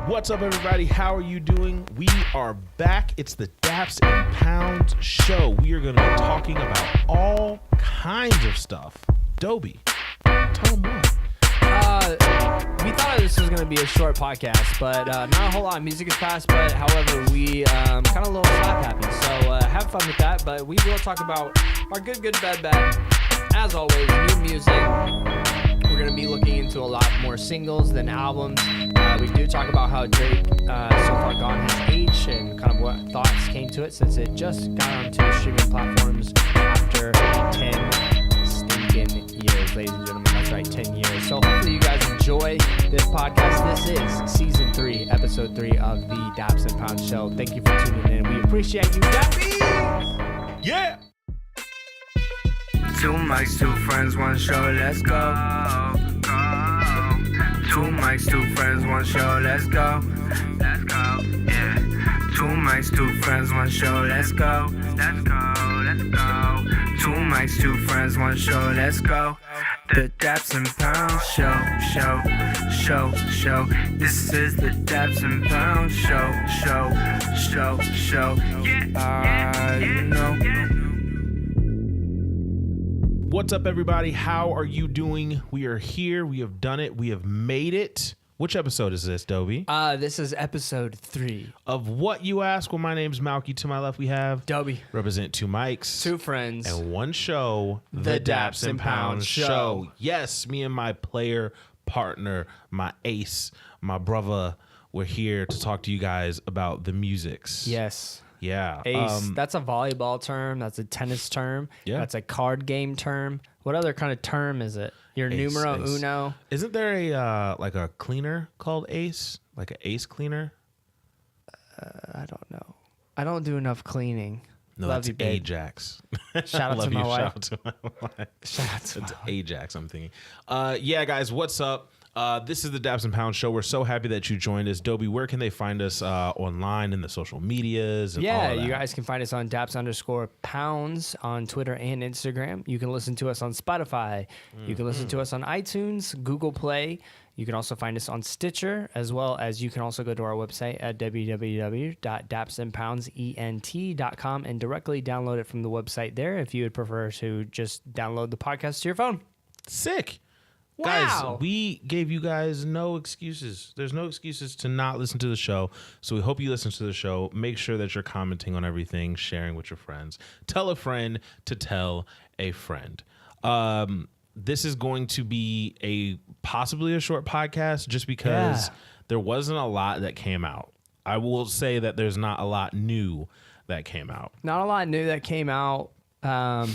What's up, everybody? How are you doing? We are back. It's the Daps and Pounds show. We are going to be talking about all kinds of stuff. Dobie, tell them what. We thought this was going to be a short podcast, but not a whole lot of music has passed. But however, we kind of a little slap happy. So have fun with that. But we will talk about our good, bad. As always, new music. We're going to be looking into a lot more singles than albums. We do talk about how Drake So Far Gone has aged and kind of what thoughts came to it since it just got onto the streaming platforms after 10 stinking years, ladies and gentlemen. That's right, 10 years. So hopefully you guys enjoy this podcast. This is season 3, episode 3 of the Daps and Pounds show. Thank you for tuning in. We appreciate you, Dappies! Yeah! 2 mics, 2 friends, 1 show, let's go. 2 mics, 2 friends, 1 show, let's go. Let's go, yeah. 2 mics, 2 friends, 1 show, let's go. Let's go, let's go. 2 mics, 2 friends, 1 show, let's go. The Daps and Pounds show. This is the Daps and Pounds show. Yeah, you know. What's up, everybody? How are you doing? We are here. We have done it. We have made it. Which episode is this, Dobie? This is episode 3. Of what, you ask? Well, my name's Malky. To my left, we have Dobie. Represent 2 mics. 2 friends. And 1 show, The Daps and Pounds show. Yes, me and my player partner, my ace, my brother, we're here to talk to you guys about the musics. Yes. Yeah. Ace. That's a volleyball term. That's a tennis term. Yeah. That's a card game term. What other kind of term is it? Your Ace, numero ace. uno? Isn't there a like a cleaner called Ace? Like an Ace cleaner? I don't know. I don't do enough cleaning. No, Love that's you, babe. Ajax. Shout out Love to my you. wife. Shout out to my wife. Shout out to It's my wife. Ajax, I'm thinking. Yeah, guys, what's up? This is the Daps and Pounds show. We're so happy that you joined us. Dobie, where can they find us online in the social medias? And all Yeah, of that? you guys can find us on Daps_Pounds on Twitter and Instagram. You can listen to us on Spotify. You can listen to us on iTunes, Google Play. You can also find us on Stitcher, as well as you can also go to our website at www.dapsandpoundsent.com and directly download it from the website there if you would prefer to just download the podcast to your phone. Sick. Wow. Guys, we gave you guys no excuses. There's no excuses to not listen to the show. So we hope you listen to the show. Make sure that you're commenting on everything, sharing with your friends. Tell a friend to tell a friend. This is going to be possibly a short podcast just because there wasn't a lot that came out. I will say that there's not a lot new that came out. Not a lot new that came out. I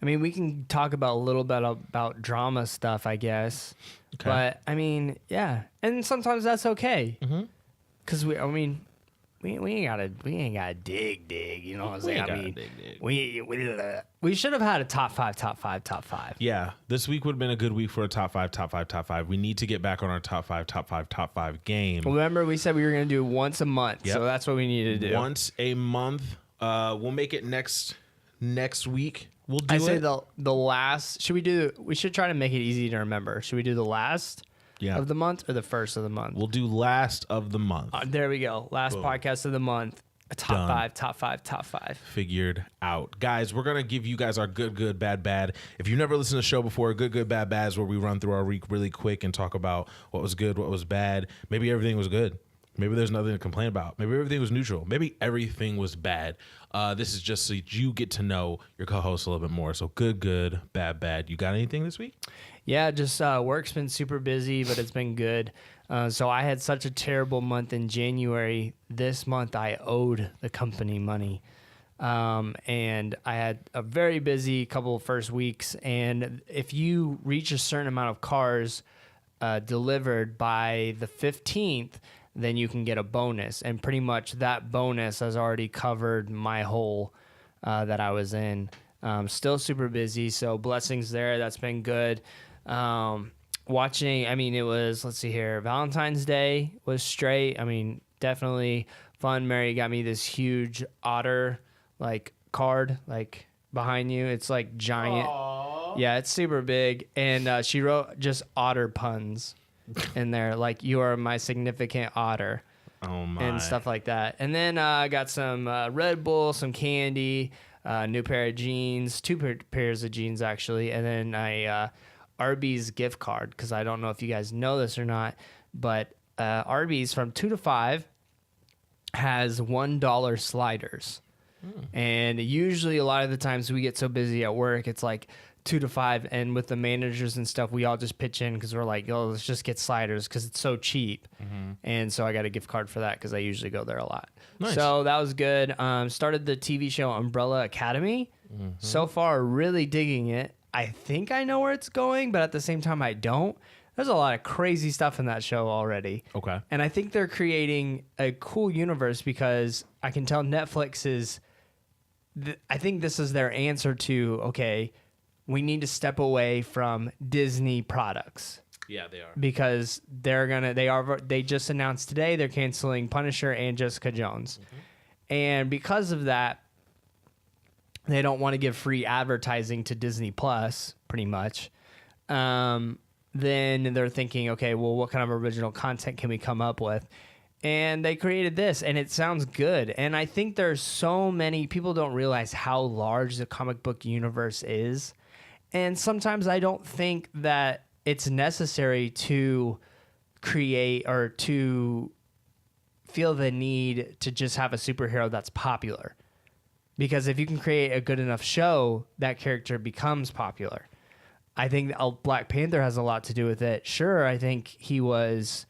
mean, we can talk about a little bit about drama stuff, I guess. Okay. But I mean, yeah, and sometimes that's okay. Because we ain't gotta dig. You know what I'm saying? I mean, dig. we should have had a top five. Yeah, this week would have been a good week for a top five. We need to get back on our top five game. Remember, we said we were gonna do once a month, Yep. so that's what we need to do. Once a month. We'll make it next week. We'll do I say it. the last. We should try to make it easy to remember. Should we do the last of the month or the first of the month? We'll do last of the month. There we go. Last Boom. podcast of the month. A top five. Figured out. Guys, we're going to give you guys our good, bad. If you've never listened to the show before, good, bad is where we run through our week really quick and talk about what was good, what was bad. Maybe everything was good. Maybe there's nothing to complain about. Maybe everything was neutral. Maybe everything was bad. This is just so you get to know your co-host a little bit more. So good, bad. You got anything this week? Yeah, just work's been super busy, but it's been good. So I had such a terrible month in January. This month I owed the company money. And I had a very busy couple of first weeks. And if you reach a certain amount of cars delivered by the 15th, then you can get a bonus. And pretty much that bonus has already covered my hole that I was in. Still super busy, so blessings there. That's been good. Watching, I mean, it was, let's see here, Valentine's Day was straight. I mean, definitely fun. Mary got me this huge otter, card, behind you. It's, giant. Aww. Yeah, it's super big. And she wrote just otter puns. in there, like "You Are My Significant Otter" Oh my. and stuff like that. And then I got some Red Bull, some candy, new pair of jeans, two pairs of jeans actually, and then a Arby's gift card, because I don't know if you guys know this or not, but Arby's from 2 to 5 has $1 sliders. And usually a lot of the times we get so busy at work, it's like 2 to 5, and with the managers and stuff, we all just pitch in because we're like, oh, let's just get sliders because it's so cheap. And so I got a gift card for that because I usually go there a lot. Nice. So that was good. Started the TV show Umbrella Academy. So far, really digging it. I think I know where it's going, but at the same time, I don't. There's a lot of crazy stuff in that show already. Okay. And I think they're creating a cool universe because I can tell Netflix is... I think this is their answer to, okay, we need to step away from Disney products. Yeah, they are. Because they just announced today they're canceling Punisher and Jessica Jones. And because of that, they don't want to give free advertising to Disney Plus, pretty much. Then they're thinking, okay, well, what kind of original content can we come up with? And they created this, and it sounds good. And I think there's so many people don't realize how large the comic book universe is. And sometimes I don't think that it's necessary to create or to feel the need to just have a superhero that's popular. Because if you can create a good enough show, that character becomes popular. I think Black Panther has a lot to do with it. Sure, I think he was...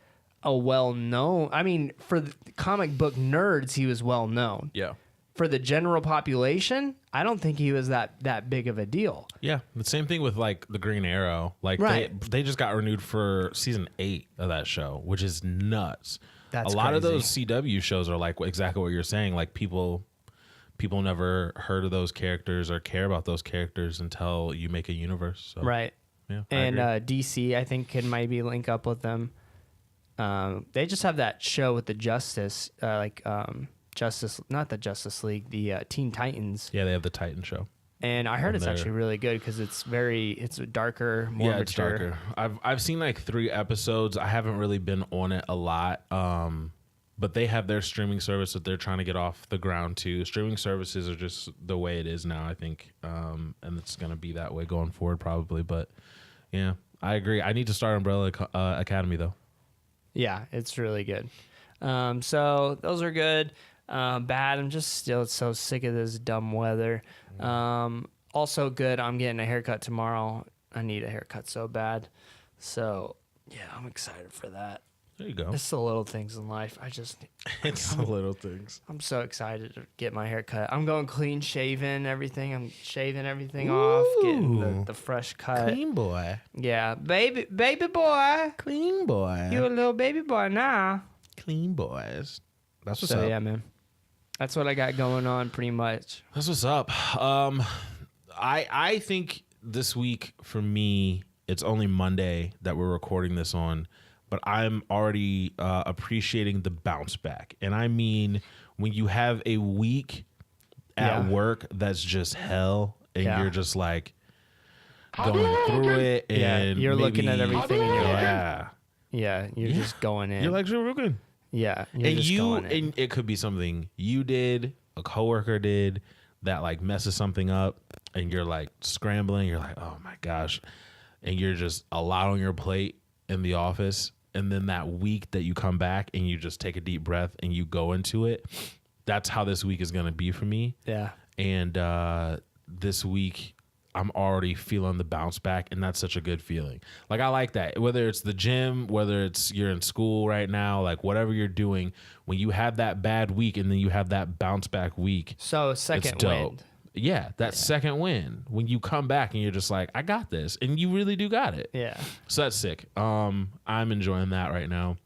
a well-known... I mean, for the comic book nerds, he was well-known. Yeah. For the general population, I don't think he was that big of a deal. Yeah. The same thing with like the Green Arrow. Like Right. they just got renewed for season 8 of that show, which is nuts. That's a lot of crazy. those CW shows are like exactly what you're saying. Like people never heard of those characters or care about those characters until you make a universe. So, Right. Yeah. And DC, I think, can maybe link up with them. They just have that show with the Justice, not the Justice League, the Teen Titans. Yeah, they have the Titan show. And I heard it's there. actually really good because it's darker, more Yeah, mature. it's darker. I've seen like 3 episodes. I haven't really been on it a lot. But they have their streaming service that they're trying to get off the ground too. Streaming services are just the way it is now, I think. And it's going to be that way going forward probably. But yeah, I agree. I need to start Umbrella Academy though. Yeah, it's really good. So those are good. Bad, I'm just still so sick of this dumb weather. Also good, I'm getting a haircut tomorrow. I need a haircut so bad. So, yeah, I'm excited for that. There you go. It's the little things in life. It's the little things. I'm so excited to get my haircut. I'm going clean shaven, everything. I'm shaving everything off, getting the fresh cut. Clean boy. Yeah, baby boy. Clean boy. You a little baby boy now. Clean boys. That's what's So up. yeah, man. That's what I got going on pretty much. That's what's up. I think this week for me, it's only Monday that we're recording this on, but I'm already appreciating the bounce back. And I mean, when you have a week at work that's just hell and you're just like going through it and you're looking at maybe- everything and you're yeah. you're just going in. You're like, Joe Rogan. Yeah, you're just going in. And it could be something you did, a coworker did, that like messes something up, and you're like scrambling. You're like, oh my gosh, and you're just a lot on your plate in the office. And then that week that you come back and you just take a deep breath and you go into it. That's how this week is gonna be for me. Yeah, And this week, I'm already feeling the bounce back, and that's such a good feeling. Like, I like that. Whether it's the gym, whether it's you're in school right now, like whatever you're doing, when you have that bad week and then you have that bounce back week, so it's second dope. win. Yeah, that second win. When you come back and you're just like, I got this, and you really do got it. Yeah. So that's sick. I'm enjoying that right now.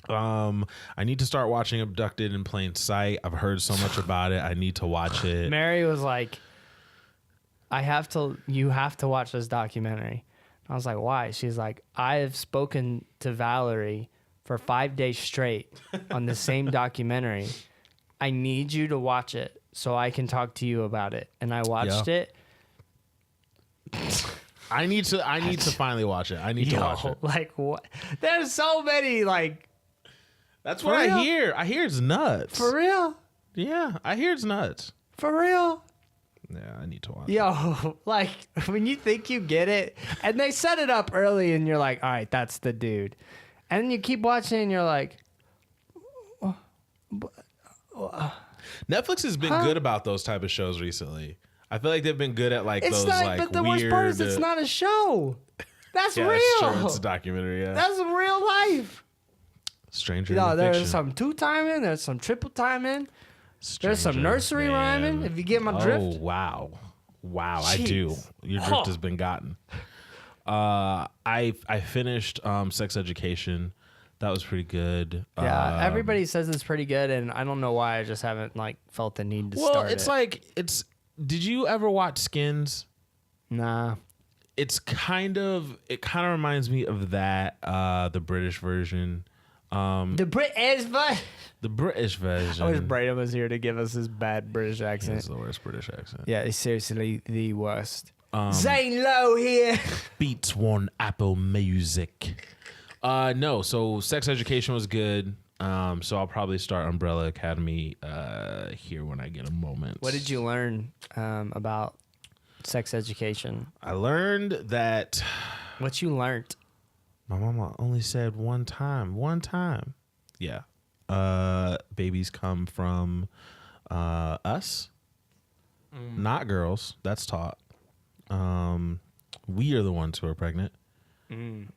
I need to start watching Abducted in Plain Sight. I've heard so much about it. I need to watch it. Mary was like, you have to watch this documentary. I was like, why? She's like, I have spoken to Valerie for 5 days straight on the same documentary. I need you to watch it so I can talk to you about it. And I watched it. I need to finally watch it. I need to watch it. Like what? There's so many like. That's what I hear. I hear it's nuts. For real? Yeah, I hear it's nuts. For real? Yeah, I need to watch it. Yo, like when you think you get it, and they set it up early, and you're like, all right, that's the dude. And then you keep watching, and you're like, Netflix has been good about those type of shows recently. I feel like they've been good at like it's those not, like but the weird. worst part is it's not a show. That's yeah, real. That's true. It's a documentary. Yeah, That's real life. Stranger. No, Than there's Fiction. some 2 timing. There's some triple timing. There's some Stranger, nursery man. rhyming. If you get my drift. Oh wow, I do. Jeez. Your drift has been gotten. I finished Sex Education. That was pretty good. Yeah, everybody says it's pretty good, and I don't know why. I just haven't like felt the need to Well, start it's it. like it's. Did you ever watch Skins? Nah. It kind of reminds me of that, the British version. The British version. The British version. I wish Brayden was here to give us his bad British accent. It's the worst British accent. Yeah, it's seriously the worst. Zane Lowe here. Beats One Apple Music. No, so Sex Education was good. So I'll probably start Umbrella Academy here when I get a moment. What did you learn about sex education? I learned that What you learned? my mama only said one time. Yeah. Babies come from us, not girls. That's taught. We are the ones who are pregnant,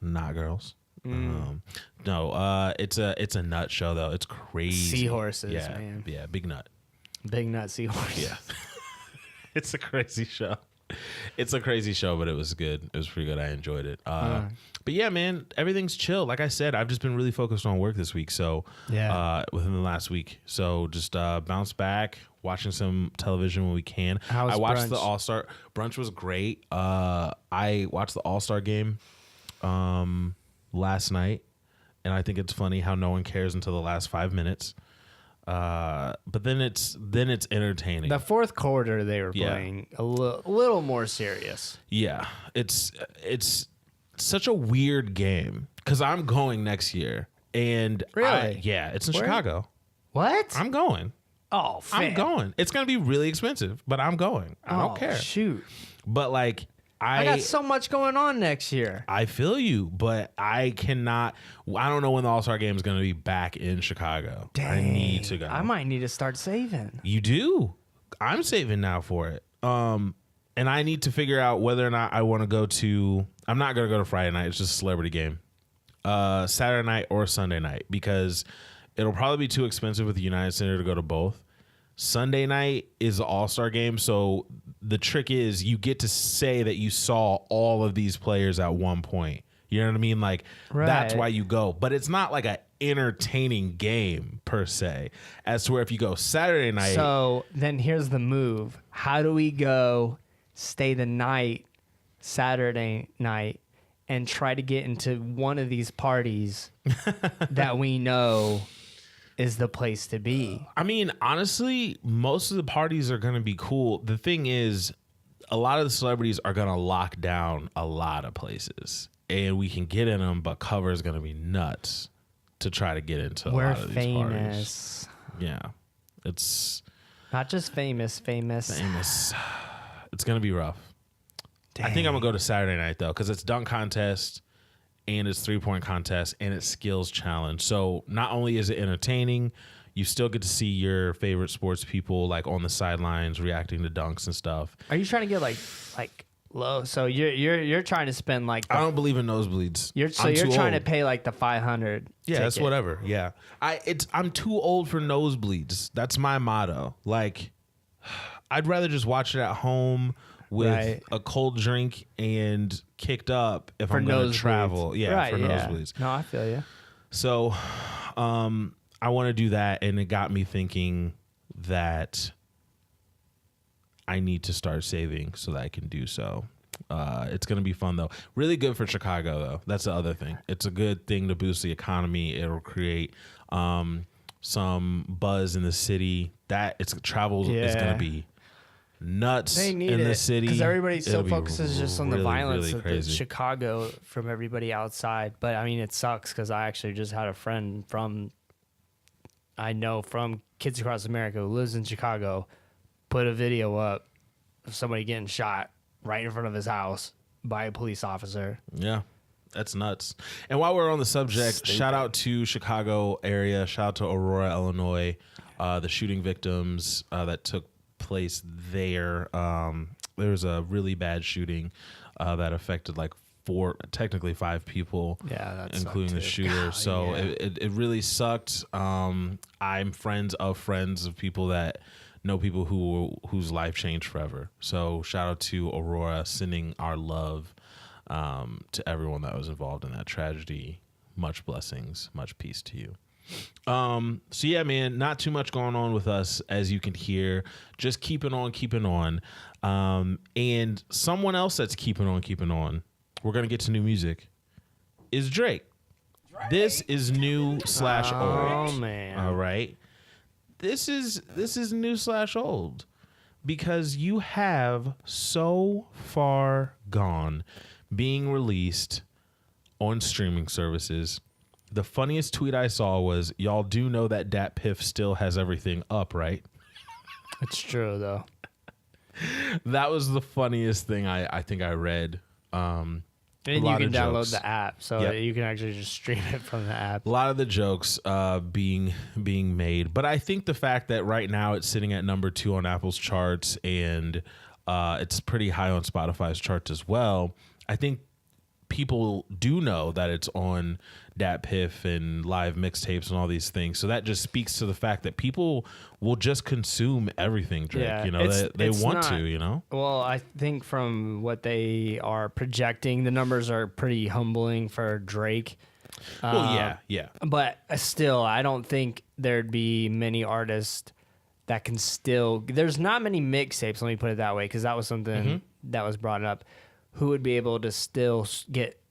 not girls. No, it's a nut show though. It's crazy. Seahorses, yeah, man. Yeah, big nut. Big nut seahorse. Yeah. It's a crazy show. It's a crazy show, but it was good. It was pretty good. I enjoyed it. But yeah, man, everything's chill. Like I said, I've just been really focused on work this week. So within the last week. So just bounce back, watching some television when we can. How was I watched brunch? the All-Star. Brunch was great. I watched the All-Star game last night. And I think it's funny how no one cares until the last 5 minutes. But then it's entertaining. The fourth quarter, they were Yeah. playing a little more serious. Yeah, it's such a weird game because I'm going next year, and Really? it's in Where? Chicago. What? I'm going. I'm I'm going. It's gonna be really expensive, but I'm going. I don't care. Shoot. But like I got so much going on next year. I feel you, but I cannot. I don't know when the All-Star game is going to be back in Chicago. I need to go. I might need to start saving. You do. I'm saving now for it. And I need to figure out whether or not I want to go to. I'm not going to go to Friday night. It's just a celebrity game. Saturday night or Sunday night because it'll probably be too expensive with the United Center to go to both. Sunday night is the All-Star game, so the trick is you get to say that you saw all of these players at one point. You know what I mean? Like, that's Right. why you go. But it's not like an entertaining game, per se, as to where if you go Saturday night. So then here's the move. How do we go stay the night, Saturday night, and try to get into one of these parties that we know is the place to be? I mean, honestly, most of the parties are going to be cool. The thing is, a lot of the celebrities are going to lock down a lot of places. And we can get in them, but cover is going to be nuts to try to get into a We're lot of these parties. famous. Yeah. It's Not just famous. famous. It's going to be rough. I think I'm going to go to Saturday night, though, because it's dunk contest and it's 3-point contest and it's skills challenge. So not only is it entertaining, you still get to see your favorite sports people like on the sidelines reacting to dunks and stuff. Are you trying to get like low? So you're trying to spend like I don't believe in nosebleeds. you're I'm too trying old. to pay like the 500. Yeah, that's ticket. whatever. Yeah. I'm too old for nosebleeds. That's my motto. Like, I'd rather just watch it at home with Right. a cold drink and kicked up if For I'm going to nosebleeds. travel. Yeah, Right, for yeah. nosebleeds. No, I feel you. So, I want to do that, and it got me thinking that I need to start saving so that I can do so. It's going to be fun, though. Really good for Chicago, though. That's the other thing. It's a good thing to boost the economy. It'll create some buzz in the city. Travel is going Yeah. to be nuts They need in it the city. because everybody so It'll be focuses just on the really, violence really of the crazy. Chicago from everybody outside. But I mean, it sucks because I actually just had a friend from Kids Across America who lives in Chicago, put a video up of somebody getting shot right in front of his house by a police officer. Yeah, that's nuts. And while we're on the subject, Stupid. shout out to Chicago area, shout out to Aurora, Illinois, the shooting victims that took place there. There was a really bad shooting that affected like technically five people, Yeah, that including the sucked, too. shooter. God, So yeah. it really sucked. I'm friends of people that know people whose life changed forever. So shout out to Aurora, sending our love to everyone that was involved in that tragedy. Much blessings, much peace to you. So yeah, man, not too much going on with us, as you can hear. Just keeping on. And someone else that's keeping on. We're gonna get to new music. Is Drake. This is new / old. Oh man. All right. This is new / old because you have So Far Gone being released on streaming services. The funniest tweet I saw was, y'all do know that Dat Piff still has everything up, right? It's true though. That was the funniest thing I think I read. And A you lot can of download jokes. the app, so Yep. you can actually just stream it from the app. A lot of the jokes being made, but I think the fact that right now it's sitting at number 2 on Apple's charts and it's pretty high on Spotify's charts as well. I think people do know that it's on Dat Piff and live mixtapes and all these things. So that just speaks to the fact that people will just consume everything, Drake. Yeah, you know, it's- they it's want not- to, you know? Well, I think from what they are projecting, the numbers are pretty humbling for Drake. Well, yeah. But still, I don't think there'd be many artists that can still. There's not many mixtapes, let me put it that way, because that was something that was brought up. Who would be able to still get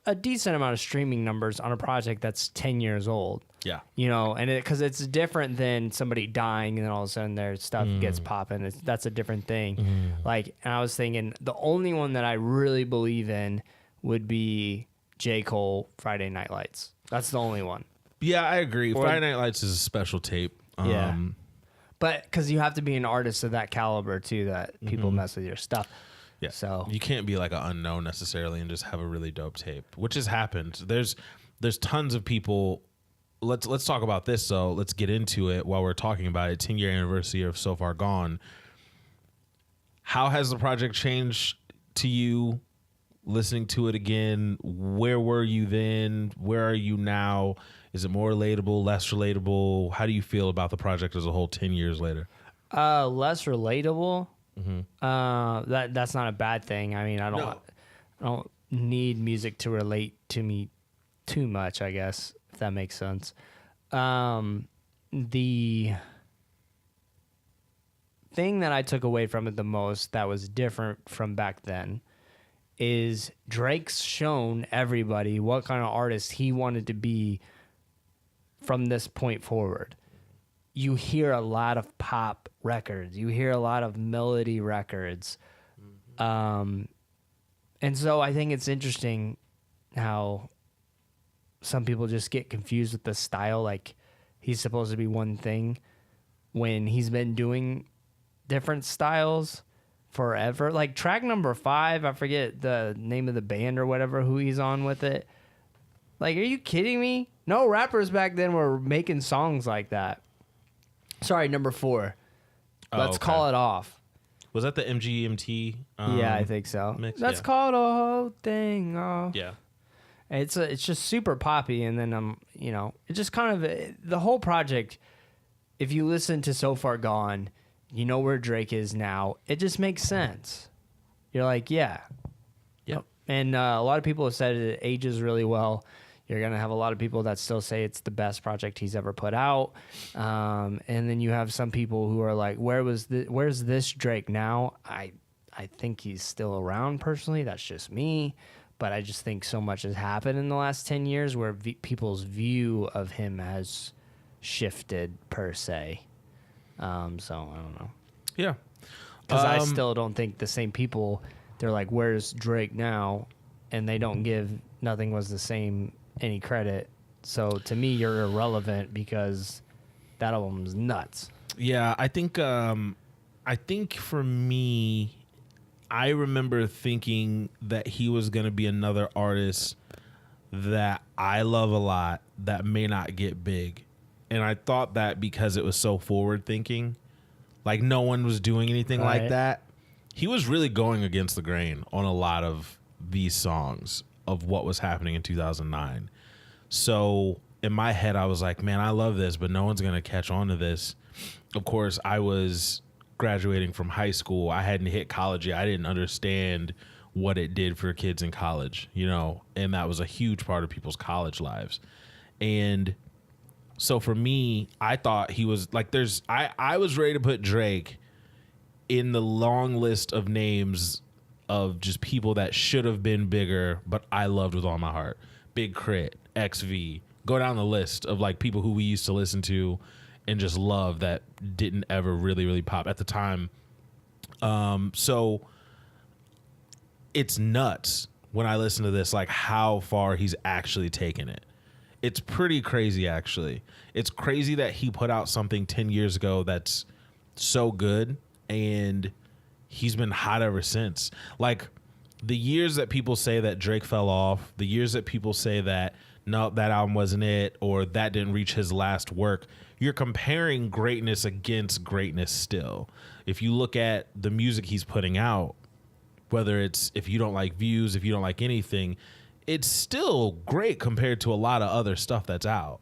a decent amount of streaming numbers on a project that's 10 years old? Yeah. You know, and because it's different than somebody dying and then all of a sudden their stuff gets popping. That's a different thing. Like, and I was thinking the only one that I really believe in would be J. Cole, Friday Night Lights. That's the only one. Yeah, I agree. Or- Friday Night Lights is a special tape. Yeah. But because you have to be an artist of that caliber too, that people mess with your stuff. Yeah. So you can't be like an unknown necessarily and just have a really dope tape, which has happened. There's tons of people. Let's talk about this. So let's get into it while we're talking about it. 10-year anniversary of So Far Gone. How has the project changed to you? Listening to it again, where were you then? Where are you now? Is it more relatable, less relatable? How do you feel about the project as a whole 10 years later? less relatable. That's not a bad thing. I mean, I don't need music to relate to me too much, I guess, if that makes sense. The thing that I took away from it the most that was different from back then is Drake's shown everybody what kind of artist he wanted to be from this point forward. You hear a lot of pop records. You hear a lot of melody records. And so I think it's interesting how some people just get confused with the style. Like, he's supposed to be one thing when he's been doing different styles forever. Like track number 5, I forget the name of the band or whatever, who he's on with it. Like, are you kidding me? No rappers back then were making songs like that. Sorry, number 4. Let's call it off. Was that the MGMT? Yeah, I think so. mix, Let's yeah. call the whole thing off. Yeah. It's just super poppy, and then it just kind of the whole project. If you listen to So Far Gone, you know where Drake is now. It just makes sense. You're like, yeah. Yep. And a lot of people have said it ages really well. You're gonna have a lot of people that still say it's the best project he's ever put out, and then you have some people who are like, where's this Drake now? I think he's still around personally. That's just me. But I just think so much has happened in the last 10 years where people's view of him has shifted, per se. So I don't know. Yeah. Because I still don't think the same people, they're like, where's Drake now? And they don't give Nothing Was the Same any credit. So to me, you're irrelevant because that album's nuts. Yeah, I think for me, I remember thinking that he was going to be another artist that I love a lot that may not get big. And I thought that because it was so forward thinking, like no one was doing anything like that. He was really going against the grain on a lot of these songs of what was happening in 2009. So in my head, I was like, man, I love this, but no one's going to catch on to this. Of course, I was graduating from high school. I hadn't hit college yet. I didn't understand what it did for kids in college, you know, and that was a huge part of people's college lives. And so for me, I thought he was like, I was ready to put Drake in the long list of names of just people that should have been bigger, but I loved with all my heart. Big Crit, XV, go down the list of like people who we used to listen to and just love that didn't ever really, really pop at the time. So it's nuts when I listen to this, like how far he's actually taken it. It's pretty crazy, actually. It's crazy that he put out something 10 years ago that's so good, and he's been hot ever since. Like the years that people say that Drake fell off, the years that people say that, no, that album wasn't it, or that didn't reach his last work, you're comparing greatness against greatness still. If you look at the music he's putting out, whether it's If You Don't Like Views, If You Don't Like Anything, it's still great compared to a lot of other stuff that's out.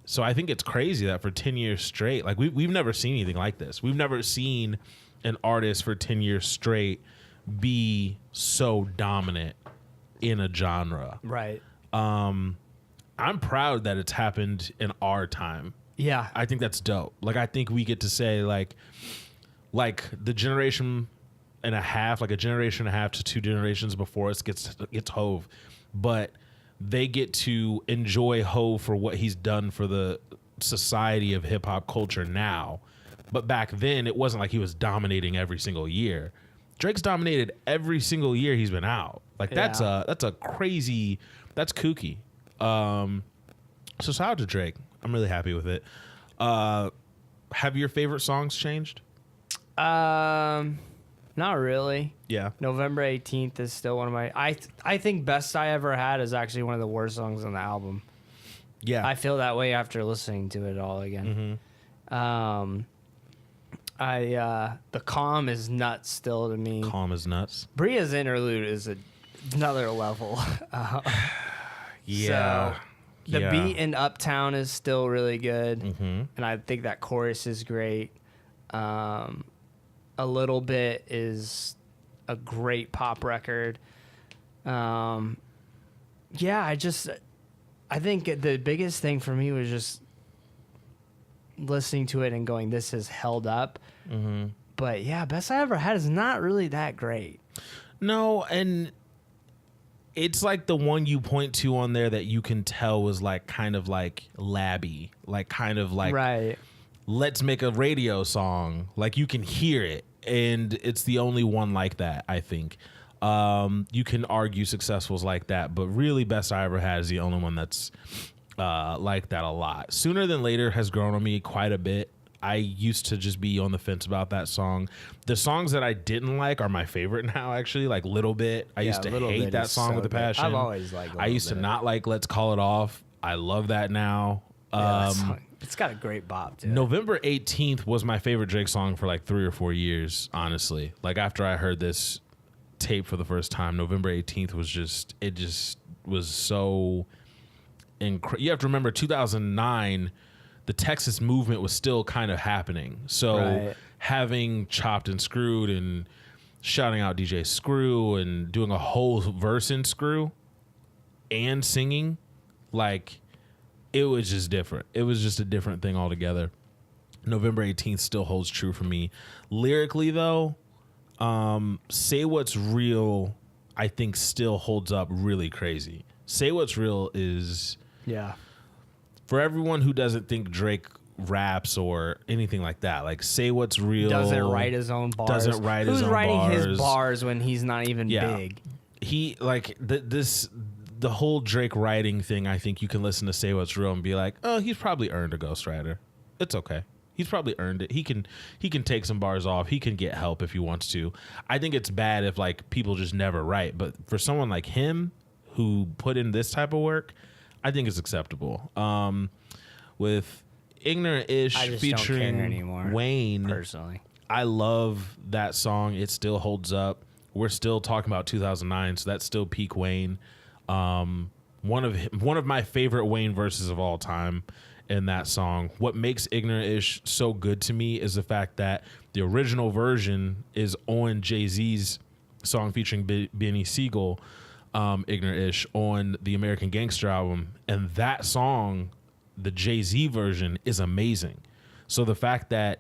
So I think it's crazy that for 10 years straight, like we've never seen anything like this. We've never seen an artist for 10 years straight be so dominant in a genre. Right. I'm proud that it's happened in our time. Yeah. I think that's dope. Like, I think we get to say like the generation and a half, like a generation and a half to 2 generations before us gets Hove, but they get to enjoy Hove for what he's done for the society of hip hop culture now. But back then it wasn't like he was dominating every single year. Drake's dominated every single year he's been out. Like that's a crazy, that's kooky. So shout out to Drake. I'm really happy with it. Have your favorite songs changed? Not really. Yeah. November 18th is still one of my... I think Best I Ever Had is actually one of the worst songs on the album. Yeah. I feel that way after listening to it all again. Mm-hmm. The Calm is nuts still to me. Calm is nuts. Bria's interlude is another level. Yeah. So the beat in Uptown is still really good. Mm-hmm. And I think that chorus is great. A Little Bit is a great pop record. I think the biggest thing for me was just listening to it and going, this has held up. Mm-hmm. But yeah, Best I Ever Had is not really that great. No, and it's like the one you point to on there that you can tell was like kind of like labby, like kind of like, right. Let's make a radio song. Like you can hear it. And it's the only one like that, I think. You can argue Successful's like that, but really Best I Ever Had is the only one that's like that a lot. Sooner Than Later has grown on me quite a bit. I used to just be on the fence about that song. The songs that I didn't like are my favorite now, actually, like Little Bit. I used to hate that song with a passion. I've always liked I used to not like Let's Call It Off. I love that now. It's got a great bop to it. November 18th was my favorite Drake song for like 3 or 4 years, honestly. Like after I heard this tape for the first time, November 18th was just was so incredible. You have to remember 2009, the Texas movement was still kind of happening. So having Chopped and Screwed and shouting out DJ Screw and doing a whole verse in Screw and singing, like, it was just different. It was just a different thing altogether. November 18th still holds true for me. Lyrically, though, Say What's Real, I think, still holds up really crazy. Say What's Real is... Yeah. For everyone who doesn't think Drake raps or anything like that. Like Say What's Real. Doesn't write his own bars. Doesn't write his Who's own writing bars. his bars when he's not even big? He like the whole Drake writing thing. I think you can listen to Say What's Real and be like, oh, he's probably earned a ghostwriter. It's okay. He's probably earned it. He can take some bars off. He can get help if he wants to. I think it's bad if like people just never write. But for someone like him who put in this type of work, I think it's acceptable. With Ignorant-ish I just featuring don't care anymore, Wayne, personally. I love that song. It still holds up. We're still talking about 2009, so that's still peak Wayne. One of my favorite Wayne verses of all time in that song. What makes Ignorant-ish so good to me is the fact that the original version is on Jay-Z's song featuring Benny Siegel, Ignorant-ish, on the American Gangster album, and that song, the Jay-Z version, is amazing. So the fact that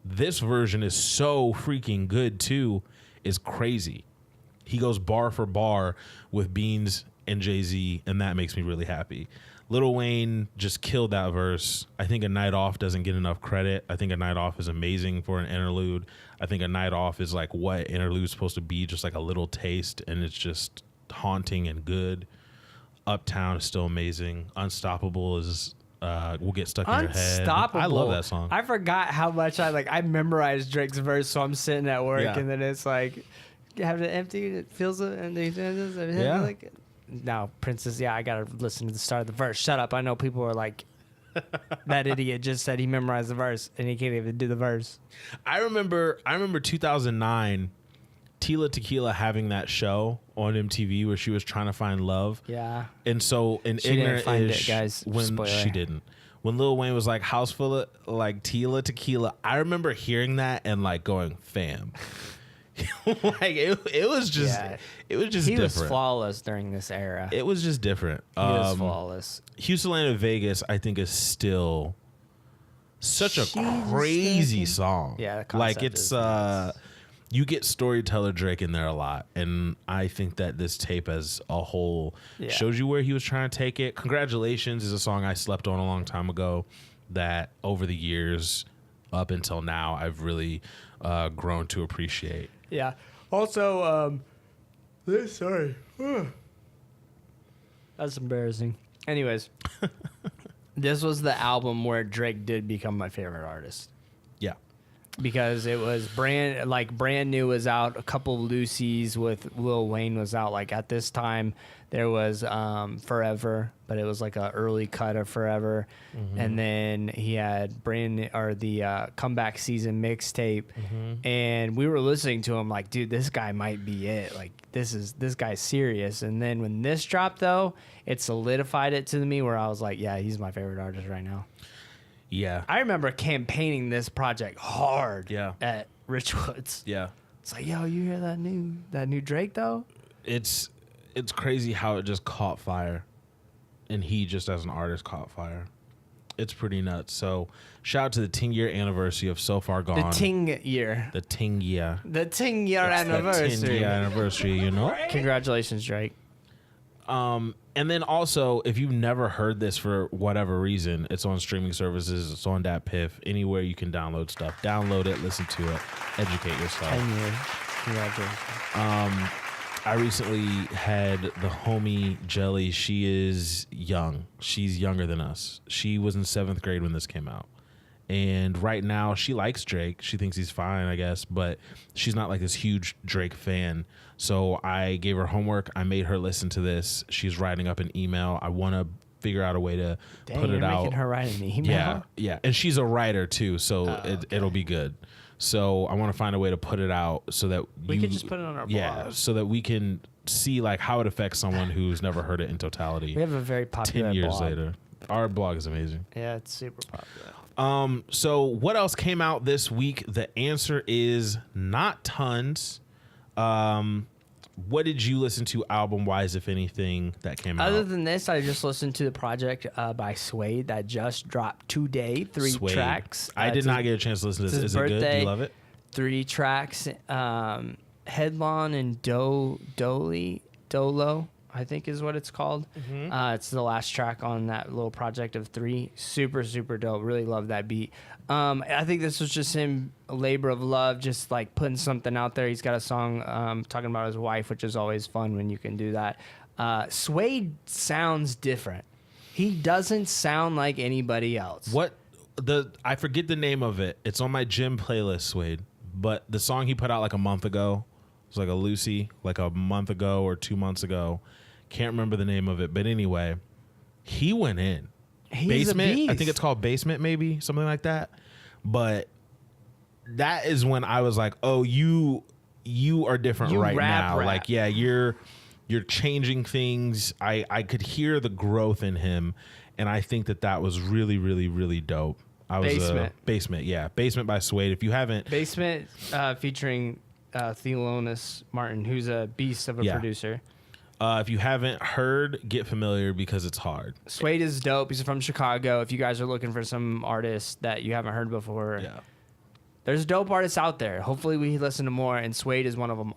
this version is so freaking good too is crazy. He goes bar for bar with Beans and Jay-Z, and that makes me really happy. Lil Wayne just killed that verse. I think A Night Off doesn't get enough credit. I think A Night Off is amazing for an interlude. I think A Night Off is like what interlude's supposed to be, just like a little taste, and it's just haunting and good. Uptown is still amazing. Unstoppable is will get stuck in your head. Unstoppable. I love that song. I forgot how much I memorized Drake's verse, so I'm sitting at work Yeah. and then it's like, you have it empty, it feels it, and Yeah. like, now Princess, I gotta listen to the start of the verse. Shut up! I know people are like, that idiot just said he memorized the verse and he can't even do the verse. I remember 2009, Tila Tequila having that show on MTV where she was trying to find love. Yeah. And so in She didn't find it, Ignorant-ish, guys. when Spoiler. she didn't. When Lil Wayne was like house full of like Tila Tequila, I remember hearing that and like going, fam. Like it was just Yeah. it was just He different. was flawless during this era. It was just different. He was flawless. Houston Atlanta Vegas, I think, is still such a Jesus crazy fucking- song. Yeah, the like concept it's is nuts. you get storyteller Drake in there a lot, and I think that this tape as a whole Yeah. shows you where he was trying to take it. Congratulations is a song I slept on a long time ago that over the years up until now I've really grown to appreciate. Yeah. Also, sorry. That's embarrassing. Anyways, this was the album where Drake did become my favorite artist. Yeah. Because it was brand new was out. A couple of Lucy's with Lil Wayne was out. Like at this time, there was Forever, but it was like an early cut of Forever, and then he had the comeback season mixtape, and we were listening to him like, dude, this guy might be it. Like this guy's serious. And then when this dropped though, it solidified it to me where I was like, yeah, he's my favorite artist right now. Yeah. I remember campaigning this project hard Yeah. at Richwoods. Yeah. It's like, yo, you hear that new Drake though? It's crazy how it just caught fire, and he just as an artist caught fire. It's pretty nuts. So shout out to the 10-year anniversary of So Far Gone. The Ting year. The 10 year. The Ting year It's that anniversary. 10-year anniversary, you know? Congratulations, Drake. And then also, if you've never heard this for whatever reason, it's on streaming services, it's on that Piff, anywhere you can download stuff. Download it, listen to it, educate yourself. 10 years. Congratulations. I recently had the homie Jelly. She is young. She's younger than us. She was in 7th grade when this came out. And right now, she likes Drake. She thinks he's fine, I guess, but she's not like this huge Drake fan. So I gave her homework. I made her listen to this. She's writing up an email. I want to figure out a way to put it you're out. making her write an email? Yeah, yeah. And she's a writer, too, so it'll be good. So I want to find a way to put it out so that We could just put it on our blog. so that we can see like how it affects someone who's never heard it in totality. We have a very popular 10 years blog. later. Our blog is amazing. Yeah, it's super popular. So what else came out this week? The answer is not tons. What did you listen to album-wise, if anything, that came out? Other than this, I just listened to the project by Suede that just dropped today. 3 Suede. tracks. I did not get a chance to listen to this. his Is it good? Do birthday. you love it? 3 tracks. Headlon and Dolo. I I think is what it's called. It's the last track on that little project of 3. Super, super dope. Really love that beat. I think this was just him, a labor of love, just like putting something out there. He's got a song talking about his wife, which is always fun when you can do that. Suede sounds different. He doesn't sound like anybody else. I forget the name of it. It's on my gym playlist, Suede. But the song he put out like a month ago, it was like a Lucy, like a month ago or 2 months ago. Can't remember the name of it. But anyway, he went in. He's Basement, a beast. I think it's called Basement, maybe something like that. But that is when I was like, oh, you are different You right now. rap. Like, yeah, you're changing things. I could hear the growth in him, and I think that was really, really, really dope. Basement, yeah, Basement by Suede. If you haven't, Basement featuring Theodonis Martin, who's a beast of a producer. If you haven't heard, get familiar because it's hard. Suede is dope. He's from Chicago. If you guys are looking for some artists that you haven't heard before, there's dope artists out there. Hopefully we listen to more, and Suede is one of them.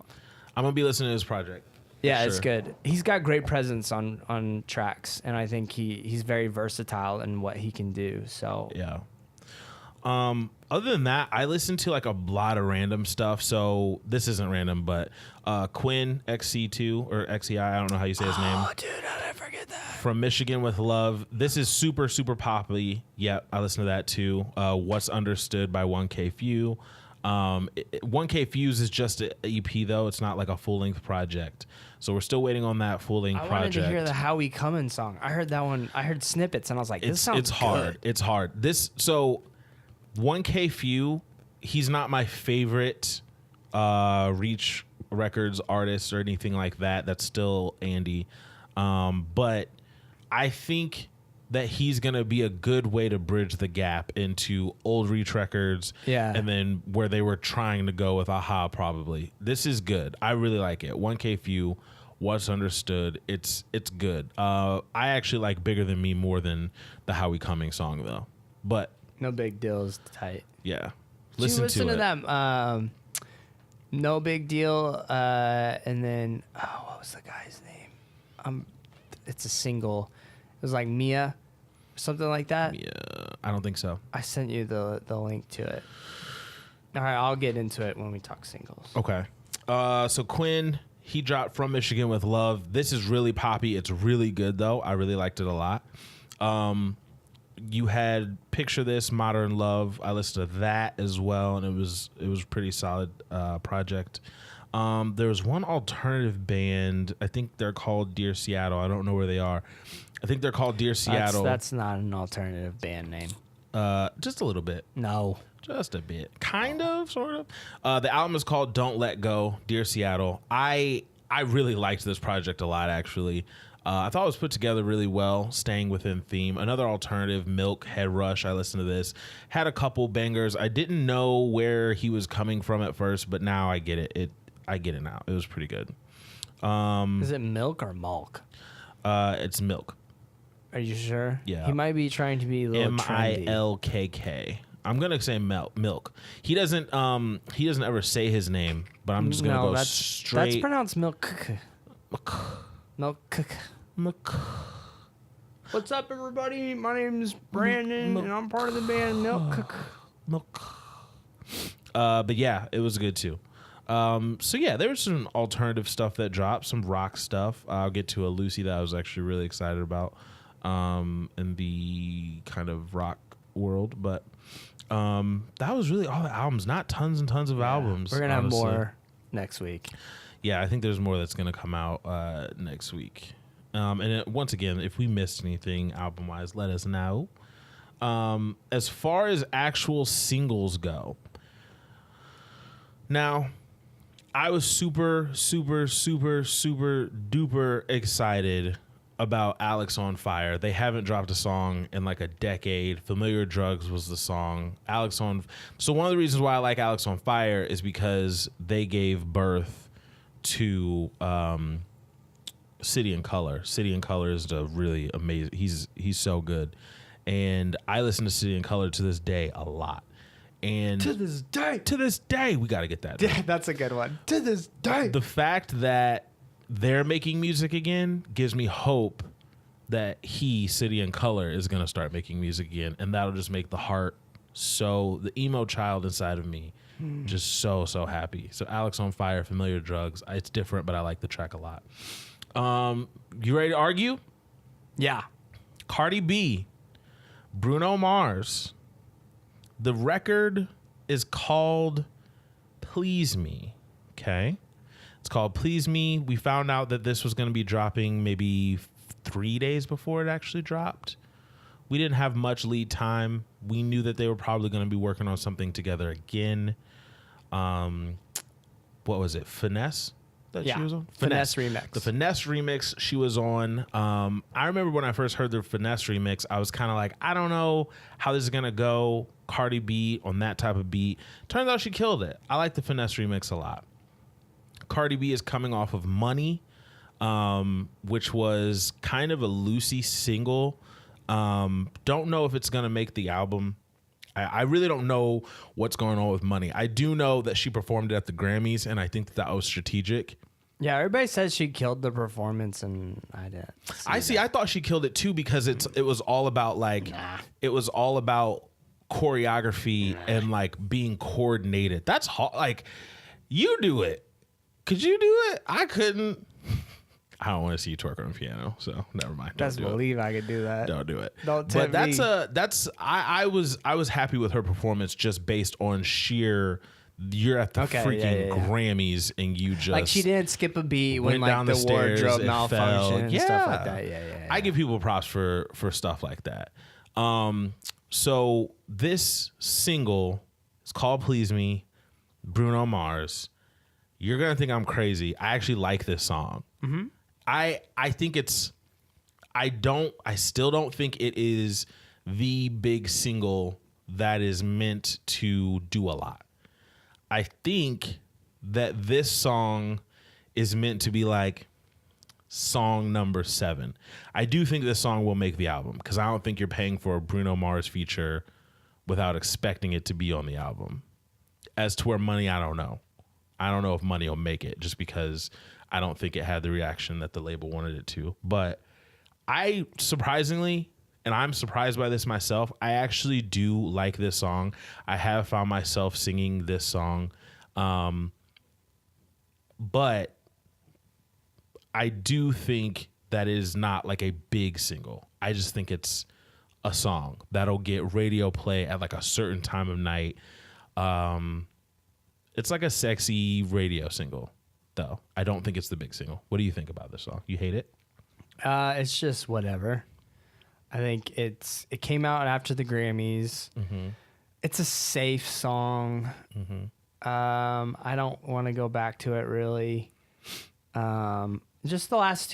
I'm going to be listening to his project. Yeah, it's good. He's got great presence on tracks, and I think he's very versatile in what he can do. So yeah. Other than that, I listen to like a lot of random stuff. So this isn't random, but Quinn XC2 or XEI, I don't know how you say his name. Oh, dude, how did I forget that? From Michigan with Love. This is super, super poppy. Yeah, I listen to that too. What's Understood by 1K Few. 1K Fuse is just an EP though. It's not like a full length project. So we're still waiting on that full length project. I wanted to hear the How We Comin' song. I heard that one. I heard snippets and I was like, this sounds it's hard. good. It's hard. So 1K Few, he's not my favorite Reach Records artist or anything like that. That's still Andy. But I think that he's going to be a good way to bridge the gap into old Reach Records. Yeah. And then where they were trying to go with Aha probably. This is good. I really like it. 1K Few, What's Understood. It's good. I actually like Bigger Than Me more than the How We Coming song though. But No Big Deal is tight. yeah. Did you listen to it. that No Big Deal and then what was the guy's name? It's a single. It was like Mia, something like that. Yeah, I don't think so. I sent you the link to it. All right, I'll get into it when we talk singles. Okay. So Quinn, he dropped From Michigan with Love. This is really poppy. It's really good though. I really liked it a lot. You had Picture This, Modern Love. I listened to that as well, and it was pretty solid project. There was one alternative band. I think they're called Dear Seattle. I don't know where they are. I think they're called Dear Seattle. That's not an alternative band name. Just a little bit. No. Just a bit. Kind of, sort of. The album is called Don't Let Go, Dear Seattle. I really liked this project a lot, actually. I thought it was put together really well, staying within theme. Another alternative, Milk, Head Rush. I listened to this. Had a couple bangers. I didn't know where he was coming from at first, but now I get it. I get it now. It was pretty good. Is it Milk or Malk? It's Milk. Are you sure? Yeah. He might be trying to be a little trendy. Milkk. I'm gonna say Milk. He doesn't ever say his name, but I'm just gonna go straight. That's pronounced Milk. Milk. What's up, everybody? My name's Brandon, and I'm part of the band Milk. But yeah, it was good too. So yeah, there was some alternative stuff that dropped, some rock stuff. I'll get to a Lucy that I was actually really excited about in the kind of rock world. But that was really all the albums, not tons and tons of albums. We're going to have honestly. more next week. Yeah, I think there's more that's going to come out next week. Once again, if we missed anything album-wise, let us know. As far as actual singles go, now, I was super, super, super, super duper excited about Alex on Fire. They haven't dropped a song in like a decade. Familiar Drugs was the song. So one of the reasons why I like Alex on Fire is because they gave birth to City and Color. City and Color is a really amazing. He's so good, and I listen to City and Color to this day a lot. And to this day, we got to get that. That's a good one. To this day. The fact that they're making music again gives me hope that City and Color is going to start making music again. And that'll just make the emo child inside of me just so happy. So Alex on Fire, Familiar Drugs. It's different, but I like the track a lot. You ready to argue? Yeah. Cardi B, Bruno Mars. The record is called Please Me. Okay. It's called Please Me. We found out that this was going to be dropping maybe 3 days before it actually dropped. We didn't have much lead time. We knew that they were probably going to be working on something together again. What was it? Finesse? She was on? Finesse remix. The Finesse remix she was on. I remember when I first heard the Finesse remix, I was kind of like, I don't know how this is going to go. Cardi B on that type of beat. Turns out she killed it. I like the Finesse remix a lot. Cardi B is coming off of Money, which was kind of a loosey single. Don't know if it's going to make the album. I really don't know what's going on with Money. I do know that she performed it at the Grammys, and I think that was strategic. Yeah, everybody says she killed the performance, and I didn't. I thought she killed it too because it was all about it was all about choreography and like being coordinated. That's hard. Like, you do it. Could you do it? I couldn't. I don't want to see you twerk on the piano, so never mind. Best believe I could do that. Don't do it. Don't tempt me. I was happy with her performance just based on sheer. You're at the freaking Grammys and you just like she didn't skip a beat when like the stairs, wardrobe malfunctioned and stuff like that. Yeah. I give people props for stuff like that. So this single is called Please Me, Bruno Mars. You're gonna think I'm crazy. I actually like this song. Mm-hmm. I think I still don't think it is the big single that is meant to do a lot. I think that this song is meant to be like song number 7. I do think this song will make the album because I don't think you're paying for a Bruno Mars feature without expecting it to be on the album. As to where Money, I don't know. I don't know if Money will make it just because I don't think it had the reaction that the label wanted it to. But I surprisingly, and I'm surprised by this myself, I actually do like this song. I have found myself singing this song. But I do think that is not like a big single. I just think it's a song that'll get radio play at like a certain time of night. It's like a sexy radio single, though. I don't think it's the big single. What do you think about this song? You hate it? It's just whatever. I think it came out after the Grammys. Mm-hmm. It's a safe song. Mm-hmm. I don't want to go back to it really. Just the last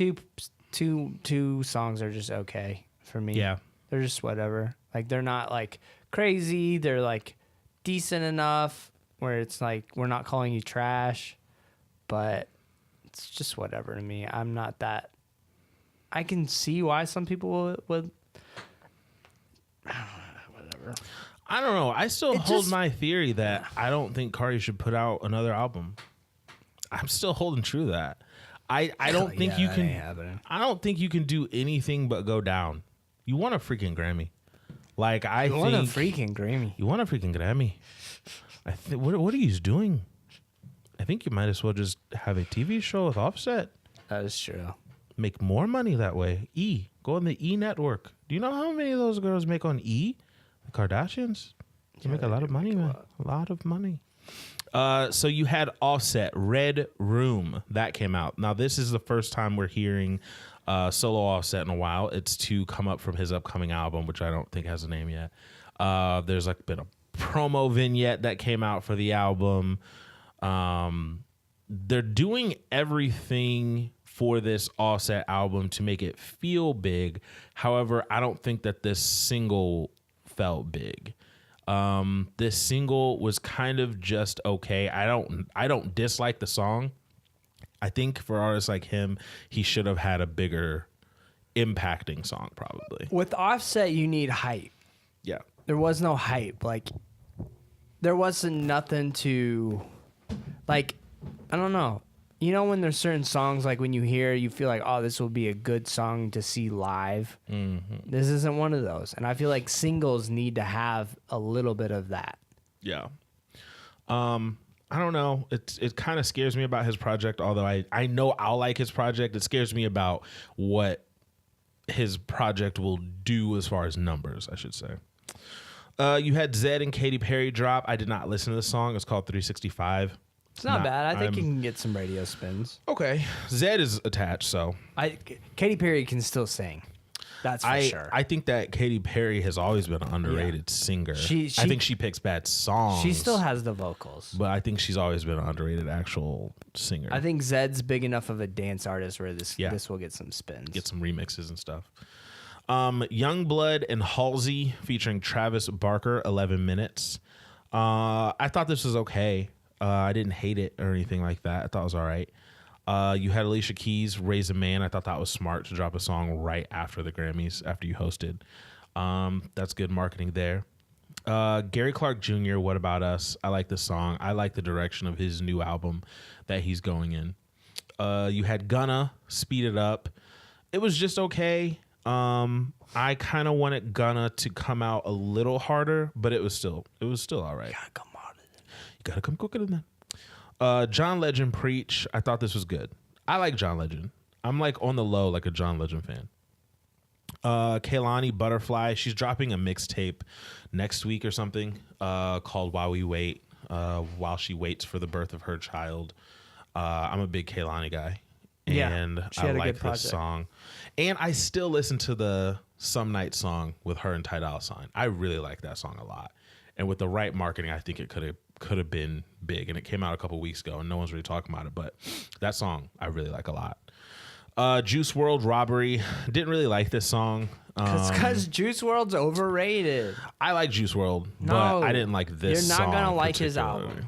two songs are just okay for me. Yeah, they're just whatever. Like they're not like crazy. They're like decent enough where it's like we're not calling you trash, but it's just whatever to me. I'm not that. I can see why some people would. Whatever. I don't know. I still hold my theory that I don't think Cardi should put out another album. I'm still holding true to that. I don't think you can. I don't think you can do anything but go down. You want a freaking Grammy. Like I think you want a freaking Grammy. You want a freaking Grammy. What are you doing? I think you might as well just have a TV show with Offset. That is true. Make more money that way. Go on the E network. Do you know how many of those girls make on E? The Kardashians. They make a lot of money, man. A lot of money. So you had Offset, Red Room. That came out. Now, this is the first time we're hearing solo Offset in a while. It's to come up from his upcoming album, which I don't think has a name yet. There's like been a promo vignette that came out for the album. They're doing everything for this Offset album to make it feel big. However, I don't think that this single felt big. This single was kind of just okay. I don't dislike the song. I think for artists like him, he should have had a bigger impacting song probably. With Offset, you need hype. Yeah. There was no hype. Like there wasn't nothing to like, I don't know. You know when there's certain songs like when you hear, you feel like, oh, this will be a good song to see live. Mm-hmm. This isn't one of those, and I feel like singles need to have a little bit of that. Yeah. I don't know. It kind of scares me about his project, although I know I'll like his project. It scares me about what his project will do as far as numbers, I should say. You had ZEDD and Katy Perry drop. I did not listen to the song. It's called 365. It's not bad. I think you can get some radio spins. Okay. ZEDD is attached, so. Katy Perry can still sing. That's for sure. I think that Katy Perry has always been an underrated singer. I think she picks bad songs. She still has the vocals. But I think she's always been an underrated actual singer. I think Zed's big enough of a dance artist where this will get some spins. Get some remixes and stuff. Youngblood and Halsey featuring Travis Barker, 11 minutes. I thought this was okay. I didn't hate it or anything like that. I thought it was all right. You had Alicia Keys, Raise a Man. I thought that was smart to drop a song right after the Grammys, after you hosted. That's good marketing there. Gary Clark Jr., What About Us? I like this song. I like the direction of his new album that he's going in. You had Gunna, Speed It Up. It was just okay. I kind of wanted Gunna to come out a little harder, but it was still all right. You gotta come cooking in there. John Legend, Preach. I thought this was good. I like John Legend. I'm like on the low, like a John Legend fan. Kehlani, Butterfly. She's dropping a mixtape next week or something called While We Wait, while she waits for the birth of her child. I'm a big Kehlani guy. And I like this song. And I still listen to the Some Night song with her and Ty Dolla $ign. I really like that song a lot. And with the right marketing, I think it could have been big. And it came out a couple weeks ago and no one's really talking about it. But that song I really like a lot. Juice WRLD, Robbery. Didn't really like this song. Because Juice WRLD's overrated. I like Juice WRLD, but I didn't like this song. You're not going to like his album.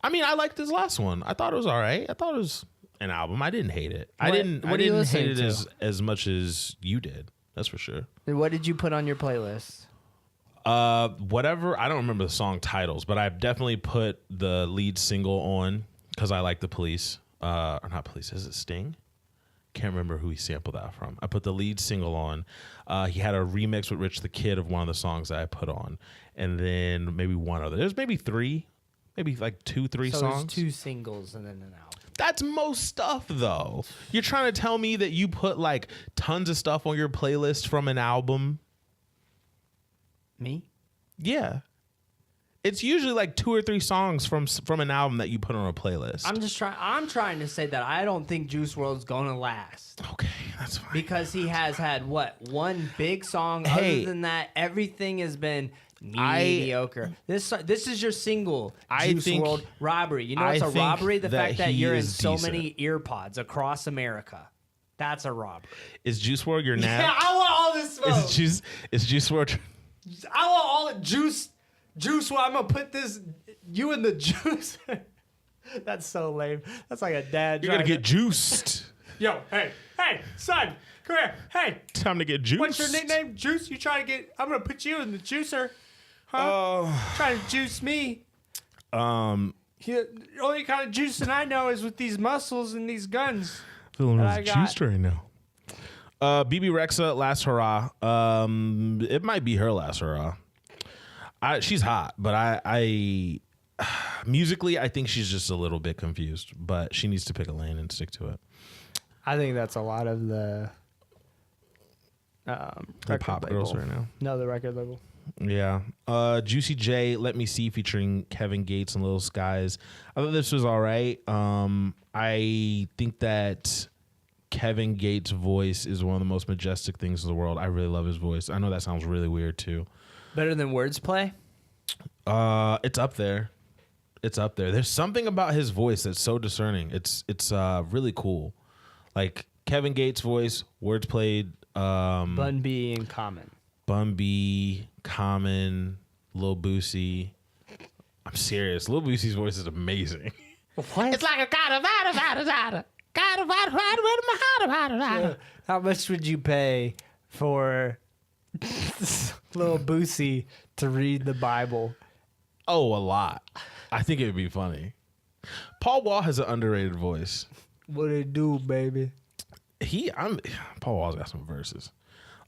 I mean, I liked his last one. I thought it was all right. I thought it was an album. I didn't hate it. I didn't hate it as much as you did. That's for sure. What did you put on your playlist? Whatever. I don't remember the song titles, but I've definitely put the lead single on because I like the Police. Or not Police. Is it Sting? Can't remember who he sampled that from. I put the lead single on. He had a remix with Rich the Kid of one of the songs that I put on, and then maybe one other. There's maybe three, maybe like 2-3 songs. There's 2 singles and then an album. That's most stuff, though. You're trying to tell me that you put like tons of stuff on your playlist from an album? Me? Yeah. It's usually like 2 or 3 songs from an album that you put on a playlist. I'm trying to say that I don't think Juice WRLD's gonna last. Okay, that's fine. Because he has had one big song. Hey, other than that, everything has been mediocre. This is your single, Juice WRLD, Robbery. You know it's a robbery? The fact that you're in so many earpods across America. That's a robbery. Is Juice WRLD your nap? Yeah, I want all this smoke. Is Juice WRLD? I want all the juice. Well, I'm gonna put you in the juice. That's so lame. That's like a dad. You're gonna get juiced. Yo, hey, son, come here. Hey, time to get juiced. What's your nickname? Juice? You trying to get? I'm gonna put you in the juicer. Huh? Trying to juice me. The only kind of juicing I know is with these muscles and these guns. Feeling juiced right now. BB Rexa, Last Hurrah. It might be her last hurrah. She's hot, but I musically, I think she's just a little bit confused, but she needs to pick a lane and stick to it. I think that's a lot of the pop girls right now. No, the record label. Yeah. Juicy J, Let Me See, featuring Kevin Gates and Little Skies. I thought this was all right. I think that Kevin Gates' voice is one of the most majestic things in the world. I really love his voice. I know that sounds really weird too. Better than Words Play? It's up there. It's up there. There's something about his voice that's so discerning. It's really cool. Like Kevin Gates' voice, Words Played. Bun B and Common. Bun B, Common, Lil Boosie. I'm serious. Lil Boosie's voice is amazing. What? It's like a How much would you pay for Lil Boosie to read the Bible? Oh, a lot. I think it would be funny. Paul Wall has an underrated voice. What it do, baby? Paul Wall's got some verses.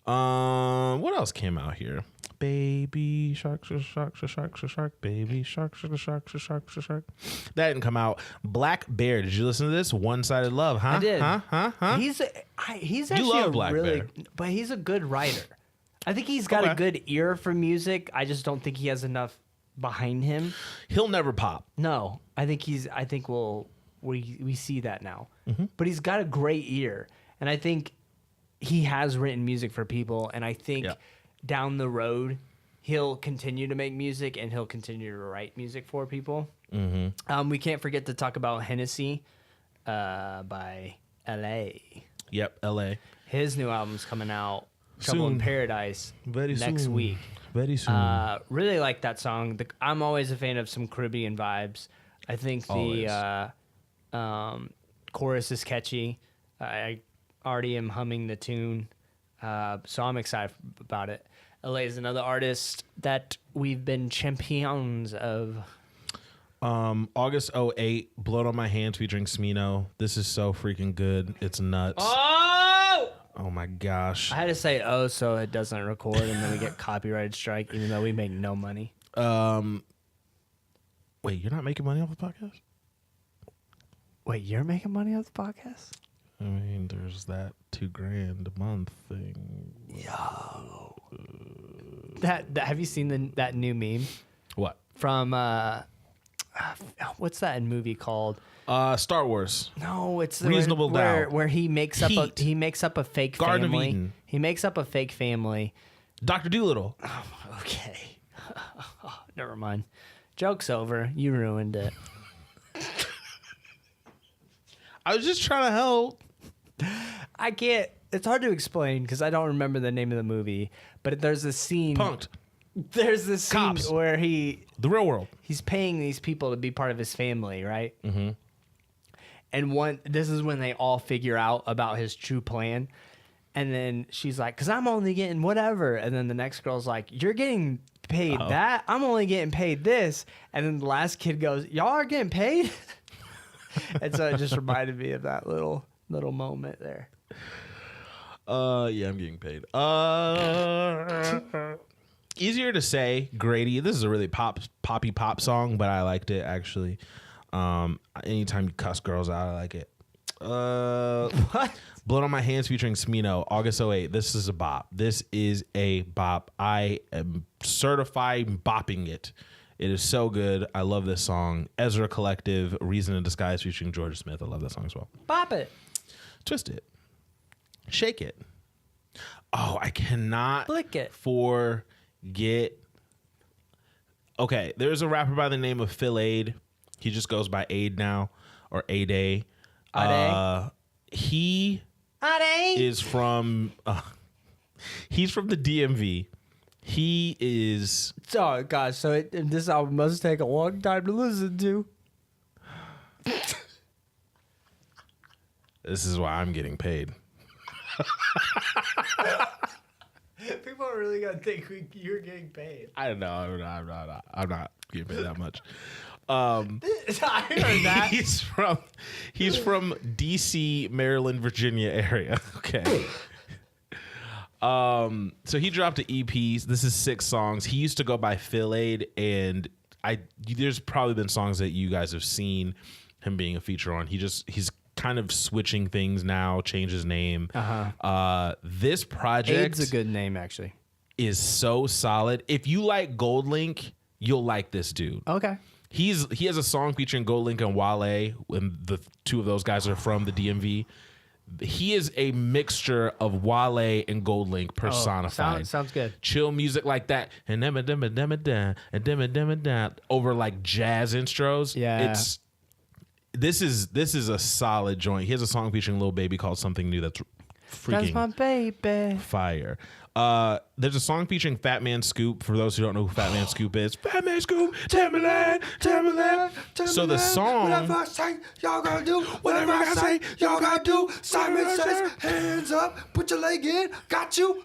What else came out here? Baby shark, shark, shark, shark, baby shark, shark, shark, shark, shark. That didn't come out. Black Bear. Did you listen to this? One-Sided Love, huh? I did. Huh? He's actually love a Black really, Bear. but he's a good writer. I think he's got a good ear for music. I just don't think he has enough behind him. He'll never pop. No, I think we see that now. But he's got a great ear, and I think he has written music for people, and I think down the road he'll continue to make music and he'll continue to write music for people. We can't forget to talk about Hennessy by LA. Yep, LA. His new album's coming out, Trouble Soon. in Paradise, Very next soon. week. Very soon. Really like that song. I'm always a fan of some Caribbean vibes. I think the chorus is catchy. I already am humming the tune, so I'm excited about it. LA is another artist that we've been champions of. August 08, Blood on My Hands featuring Smino. This is so freaking good. It's nuts. Oh my gosh. I had to say so it doesn't record and then we get copyright strike even though we make no money. Wait, you're not making money off the podcast? Wait, you're making money off the podcast? I mean, there's that $2,000 a month thing. Yo. That have you seen that new meme What? from what's that movie called? Star Wars. No, it's Reasonable Doubt. where he makes up a fake Garden of family. Eden. He makes up a fake family. Dr. Doolittle. Okay. Never mind. Joke's over. You ruined it. I was just trying to help. I can't. It's hard to explain because I don't remember the name of the movie. But there's this scene. Punked. There's this scene Cops. where The real world. he's paying these people to be part of his family, right? Mm-hmm. And this is when they all figure out about his true plan. And then she's like, "Cause I'm only getting whatever." And then the next girl's like, "You're getting paid that. I'm only getting paid this." And then the last kid goes, "Y'all are getting paid." And so it just reminded me of that little moment there. Yeah, I'm getting paid. Easier to say, Grady. This is a really poppy pop song, but I liked it actually. Anytime you cuss girls out, I like it. What? Blood on My Hands featuring Smino, August 08. This is a bop. This is a bop. I am certified bopping it. It is so good. I love this song. Ezra Collective, Reason in Disguise featuring Georgia Smith. I love that song as well. Bop it. Twist it. Shake it. Oh, I cannot Flick it. forget. Okay, there's a rapper by the name of Phil Aid. He just goes by Aid now, or Ade. He is from. He's from the DMV. He is. Oh gosh! So this album must take a long time to listen to. This is why I'm getting paid. People are really gonna think you're getting paid. I don't know. I'm not getting paid that much. I heard that. He's from DC, Maryland, Virginia area. Okay. So he dropped an EP. This is 6 songs. He used to go by Phil Aid, and there's probably been songs that you guys have seen him being a feature on. He's kind of switching things now, changed his name. This project Aid's a good name, actually. is so solid. If you like Gold Link, you'll like this dude. Okay. He has a song featuring Gold Link and Wale, and the two of those guys are from the DMV. He is a mixture of Wale and Gold Link personified. Sounds good. Chill music like that, and over like jazz intros. Yeah. This is a solid joint. He has a song featuring Lil Baby called Something New that's That's my freaking baby. fire. There's a song featuring Fat Man Scoop. For those who don't know who Fat Man Scoop is, Fat Man Scoop, Timberland. So the song. Whatever I say, y'all gotta do. Whatever I say, y'all gotta do. Simon says, hands up, put your leg in, got you.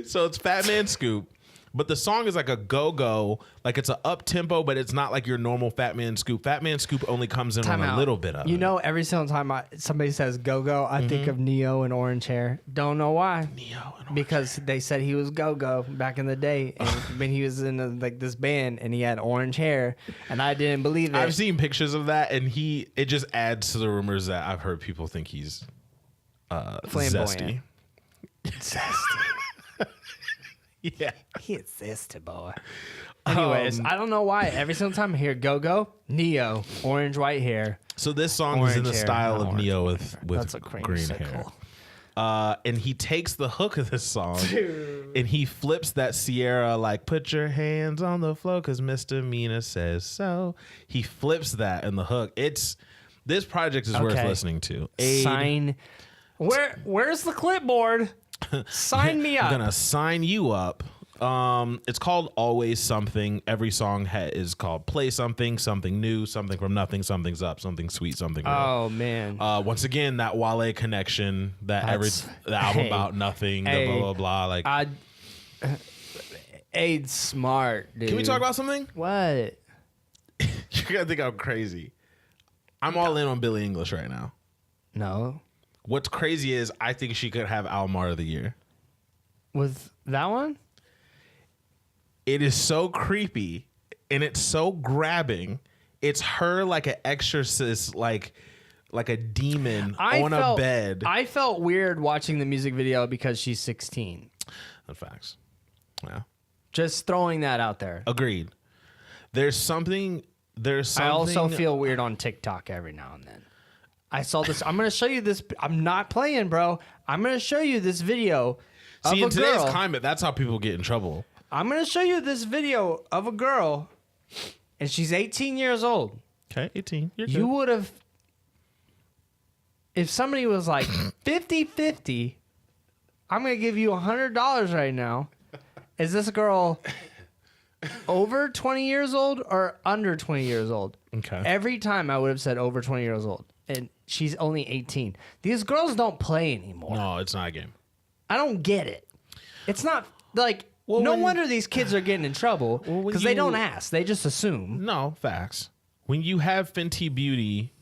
So it's Fat Man Scoop But the song is like a go-go, like it's a up tempo, but it's not like your normal Fat Man Scoop. Fat Man Scoop only comes in on a little bit of it. You know, every single time somebody says go-go, I think of Neo and Orange Hair. Don't know why. Neo and because they said he was go-go back in the day, and when he was in like this band and he had orange hair, and I didn't believe it. I've seen pictures of that, and it just adds to the rumors that I've heard people think he's flamboyant. Zesty. Yeah. He is zesty, boy. Anyways, I don't know why. Every single time I hear go-go, Neo, orange, white hair. So this song is in the style of Neo with That's a green hair. And he takes the hook of this song and he flips that Sierra, like, put your hands on the floor because Mr. Mina says so. He flips that in the hook. This project is worth listening to. Sign. Where's the clipboard? Sign me up. I'm gonna sign you up. It's called Always Something. Every song is called Play Something, Something New, Something from Nothing, Something's Up, Something Sweet, Something Real. Oh man. Once again, that Wale connection, the album about nothing, the blah blah blah. Like, Aid's smart, dude. Can we talk about something? What? You're gonna think I'm crazy. I'm all in on Billie Eilish right now. No. What's crazy is I think she could have Almar of the Year. With that one? It is so creepy and it's so grabbing. It's her like an exorcist, like a demon on a bed. I felt weird watching the music video because she's 16. That's facts. Yeah. Just throwing that out there. Agreed. There's something. I also feel weird on TikTok every now and then. I saw this. I'm going to show you this. I'm not playing, bro. I'm going to show you this video of a girl. See, in today's climate, that's how people get in trouble. I'm going to show you this video of a girl, and she's 18 years old. Okay, 18. You would have, if somebody was like 50-50, I'm going to give you $100 right now. Is this girl over 20 years old or under 20 years old? Okay. Every time I would have said over 20 years old. And she's only 18. These girls don't play anymore. No, it's not a game. I don't get it. It's not like, no wonder these kids are getting in trouble because they don't ask. They just assume. No, facts. When you have Fenty Beauty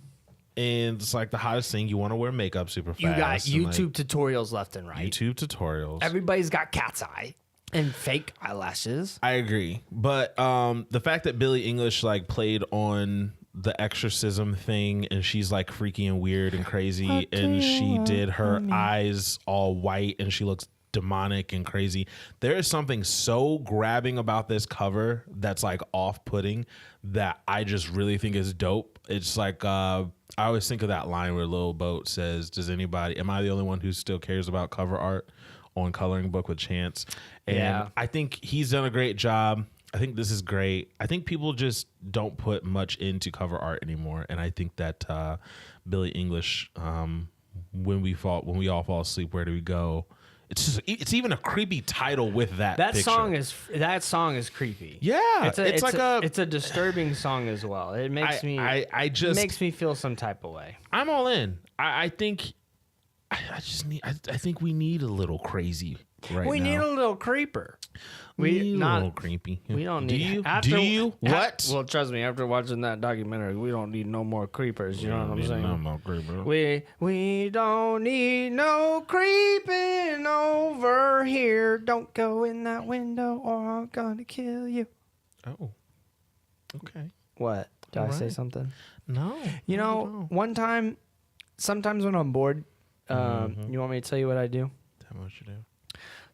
and it's like the hottest thing, you want to wear makeup super fast. You got YouTube tutorials left and right. YouTube tutorials. Everybody's got cat's eye and fake eyelashes. I agree. But the fact that Billie Eilish like played on the exorcism thing and she's like freaky and weird and crazy and she did her eyes all white and she looks demonic and crazy. There is something so grabbing about this cover that's like off-putting that I just really think is dope. It's like I always think of that line where Lil Boat says, am I the only one who still cares about cover art on Coloring Book with Chance? And I think he's done a great job. I think this is great. I think people just don't put much into cover art anymore, and I think that Billie Eilish, when we all fall asleep, where do we go? It's even a creepy title with that. That picture. song is creepy. Yeah, it's a distributing song as well. It makes makes me feel some type of way. I'm all in. I think we need a little crazy right now. We need a little creeper. We need a little creepy. We don't need. Do you? What? Well, trust me. After watching that documentary, we don't need no more creepers. You know what I'm saying? No more creepers. We don't need no creeping over here. Don't go in that window, or I'm gonna kill you. Oh. Okay. What? Did I say something? No. You know, one time, sometimes when I'm bored, you want me to tell you what I do? Tell me what you do.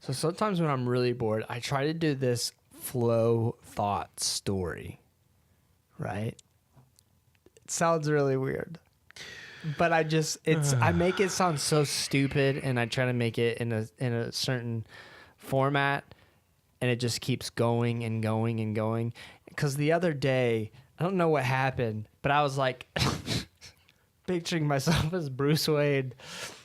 So sometimes when I'm really bored, I try to do this flow thought story, right? It sounds really weird, but I make it sound so stupid, and I try to make it in a certain format, and it just keeps going and going and going. Because the other day, I don't know what happened, but I was like picturing myself as Bruce Wayne.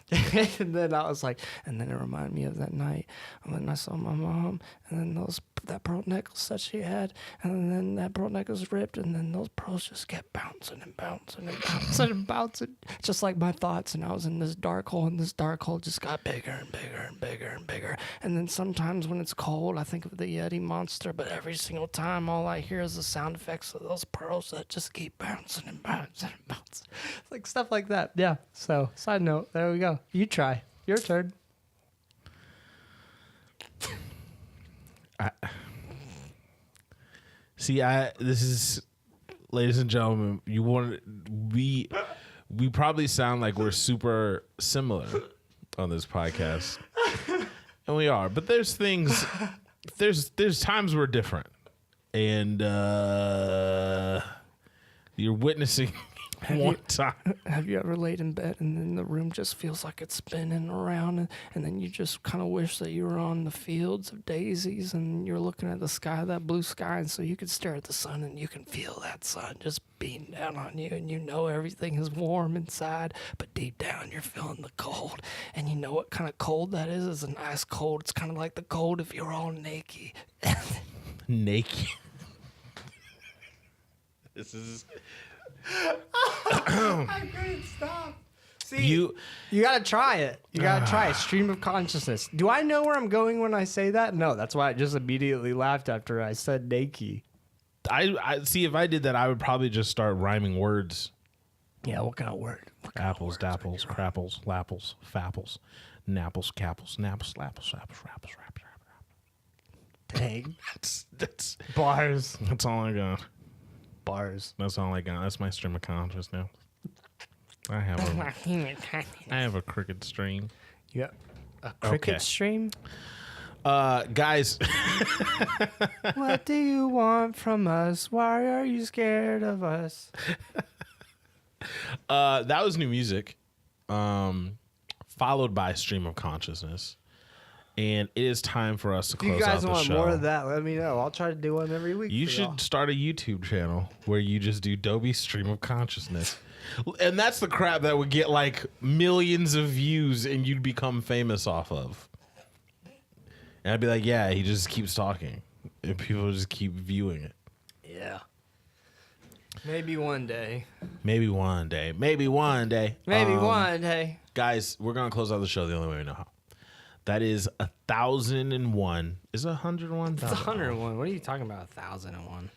And then I was like, and then it reminded me of that night when I saw my mom, and then those that pearl necklace that she had, and then that pearl necklace ripped, and then those pearls just kept bouncing and bouncing and bouncing and bouncing, just like my thoughts. And I was in this dark hole, and this dark hole just got bigger and bigger and bigger and bigger. And then sometimes when it's cold, I think of the Yeti monster, but every single time, all I hear is the sound effects of those pearls that just keep bouncing and bouncing and bouncing, like stuff like that. Yeah. So, side note, there we go. You try. Your turn. This is, ladies and gentlemen, we probably sound like we're super similar on this podcast, and we are. But there's things, there's times we're different, and you're witnessing. Have you ever laid in bed and then the room just feels like it's spinning around, and then you just kind of wish that you were on the fields of daisies and you're looking at the sky, that blue sky, and so you can stare at the sun and you can feel that sun just beating down on you, and you know everything is warm inside, but deep down you're feeling the cold, and you know what kind of cold that is? It's an ice cold. It's kind of like the cold if you're all naked. Naked. This is... I couldn't stop. See, you gotta try it. You gotta try it. Stream of consciousness. Do I know where I'm going when I say that? No, that's why I just immediately laughed after I said naked. I see. If I did that, I would probably just start rhyming words. Yeah, what kind of word? Apples, dapples, crapples, lapples, fapples, napples, capples, napples, lapples, rapples, rapples, rapples, rapples. Dang. That's Bars. That's all I got. Bars. That's all I got. That's my stream of consciousness now. I have a cricket stream. Yeah. A cricket Okay. stream? Guys. What do you want from us? Why are you scared of us? That was new music. Followed by stream of consciousness. And it is time for us to close out the show. If you guys want more of that, let me know. I'll try to do one every week. You should start a YouTube channel where you just do Dobie Stream of Consciousness. And that's the crap that would get like millions of views and you'd become famous off of. And I'd be like, yeah, he just keeps talking. And people just keep viewing it. Yeah. Maybe one day. Maybe one day. Maybe one day. Maybe one day. Guys, we're going to close out the show the only way we know how. That is 1,001. Is it 101? It's 101. What are you talking about? 1,001.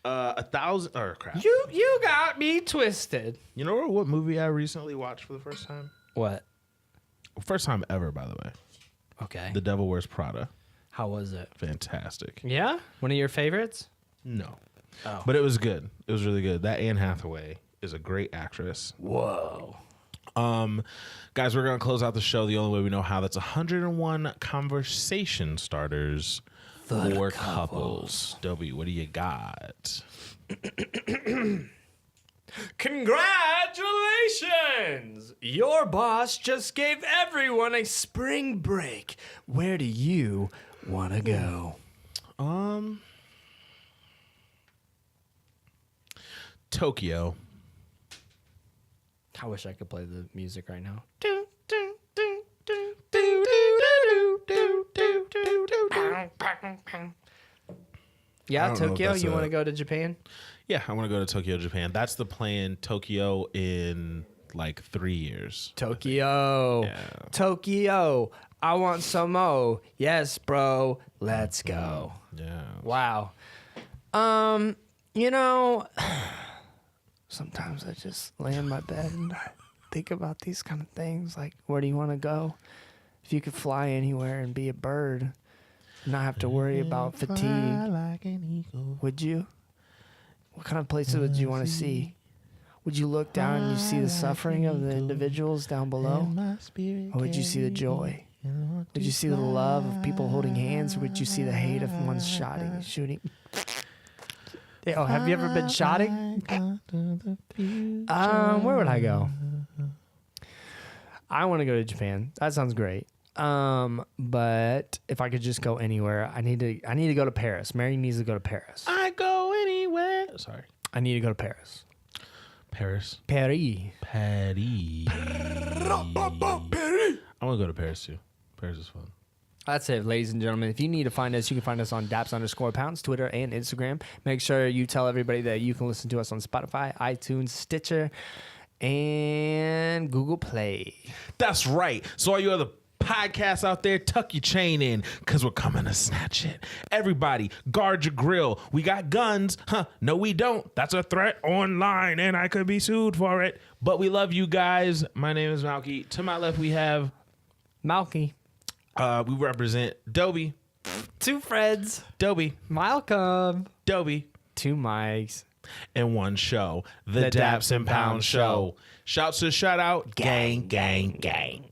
1,000. Oh crap! You got me twisted. You know what movie I recently watched for the first time? What? First time ever, by the way. Okay. The Devil Wears Prada. How was it? Fantastic. Yeah? One of your favorites? No. Oh. But it was good. It was really good. That Anne Hathaway is a great actress. Whoa. Guys, we're going to close out the show the only way we know how. That's 101 conversation starters for couples. Dobie, what do you got? Congratulations! Your boss just gave everyone a spring break. Where do you want to go? Tokyo. I wish I could play the music right now. Yeah, Tokyo. You want to go to Japan? Yeah, I want to go to Tokyo, Japan. That's the plan. Tokyo in like 3 years. Tokyo. Yeah. Tokyo. I want some more. Yes, bro. Let's go. Yeah. Wow. You know, sometimes I just lay in my bed and I think about these kind of things. Like, where do you want to go? If you could fly anywhere and be a bird and not have to worry about fatigue, like an eagle. would you? What kind of places would you want to see? Would you look down and you see the suffering of the individuals down below? Or would you see the joy? Would you see the love of people holding hands? Or would you see the hate of one shooting? Oh, have you ever been shotting? Where would I go? I want to go to Japan. That sounds great. But if I could just go anywhere, I need to go to Paris. Mary needs to go to Paris. I go anywhere. Sorry. I need to go to Paris. Paris. Paris. Patty. I want to go to Paris too. Paris is fun. That's it, ladies and gentlemen. If you need to find us, you can find us on Daps_pounds, Twitter and Instagram. Make sure you tell everybody that you can listen to us on Spotify, iTunes, Stitcher, and Google Play. That's right. So all you other podcasts out there, tuck your chain in, because we're coming to snatch it. Everybody, guard your grill. We got guns. No, we don't. That's a threat online, and I could be sued for it. But we love you guys. My name is Malky. To my left, we have Malky. we represent Dobie. 2 Freds. Dobie. Malcolm. Dobie. 2 Mikes. And 1 show. The Daps and Pound Show. Shouts to shout out. Gang, gang, gang.